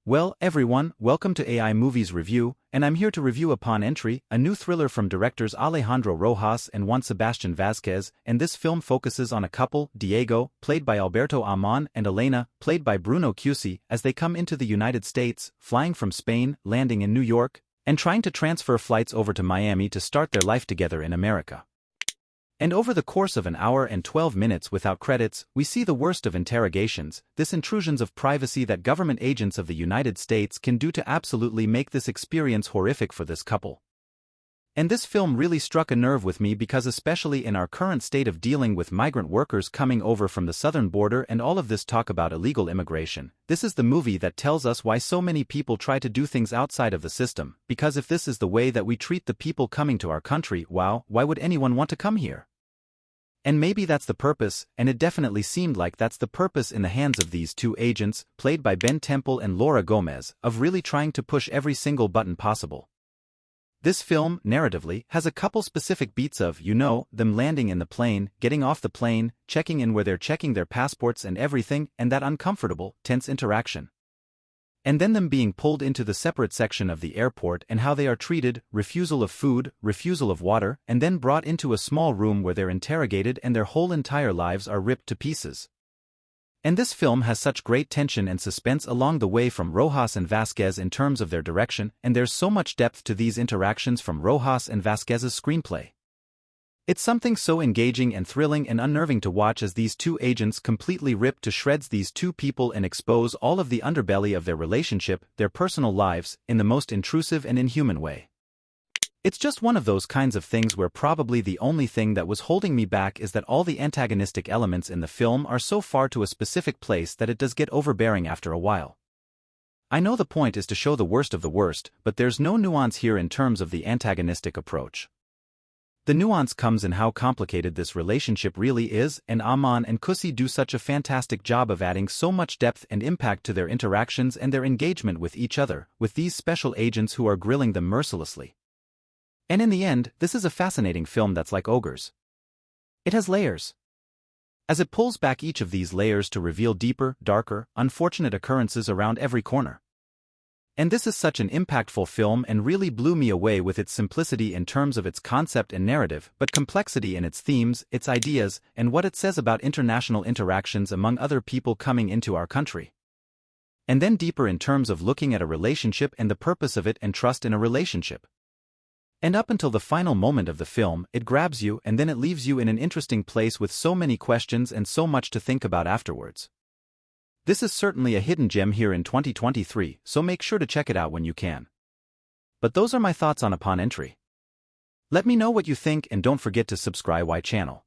Well, everyone, welcome to AI Movies Review, and I'm here to review Upon Entry, a new thriller from directors Alejandro Rojas and Juan Sebastián Vásquez, and this film focuses on a couple, Diego, played by Alberto Amon, and Elena, played by Bruno Cusi, as they come into the United States, flying from Spain, landing in New York, and trying to transfer flights over to Miami to start their life together in America. And over the course of an hour and 12 minutes without credits, we see the worst of interrogations, this intrusions of privacy that government agents of the United States can do to absolutely make this experience horrific for this couple. And this film really struck a nerve with me because especially in our current state of dealing with migrant workers coming over from the southern border and all of this talk about illegal immigration, this is the movie that tells us why so many people try to do things outside of the system, because if this is the way that we treat the people coming to our country, wow, why would anyone want to come here? And maybe that's the purpose, and it definitely seemed like that's the purpose in the hands of these two agents, played by Ben Temple and Laura Gomez, of really trying to push every single button possible. This film, narratively, has a couple specific beats of, them landing in the plane, getting off the plane, checking in where they're checking their passports and everything, and that uncomfortable, tense interaction. And then them being pulled into the separate section of the airport and how they are treated, refusal of food, refusal of water, and then brought into a small room where they're interrogated and their whole entire lives are ripped to pieces. And this film has such great tension and suspense along the way from Rojas and Vásquez in terms of their direction, and there's so much depth to these interactions from Rojas and Vásquez's screenplay. It's something so engaging and thrilling and unnerving to watch as these two agents completely rip to shreds these two people and expose all of the underbelly of their relationship, their personal lives, in the most intrusive and inhuman way. It's just one of those kinds of things where probably the only thing that was holding me back is that all the antagonistic elements in the film are so far to a specific place that it does get overbearing after a while. I know the point is to show the worst of the worst, but there's no nuance here in terms of the antagonistic approach. The nuance comes in how complicated this relationship really is, and Amon and Cusi do such a fantastic job of adding so much depth and impact to their interactions and their engagement with each other, with these special agents who are grilling them mercilessly. And in the end, this is a fascinating film that's like ogres. It has layers. As it pulls back each of these layers to reveal deeper, darker, unfortunate occurrences around every corner. And this is such an impactful film and really blew me away with its simplicity in terms of its concept and narrative, but complexity in its themes, its ideas, and what it says about international interactions among other people coming into our country. And then deeper in terms of looking at a relationship and the purpose of it and trust in a relationship. And up until the final moment of the film, it grabs you and then it leaves you in an interesting place with so many questions and so much to think about afterwards. This is certainly a hidden gem here in 2023, so make sure to check it out when you can. But those are my thoughts on Upon Entry. Let me know what you think and don't forget to subscribe my channel.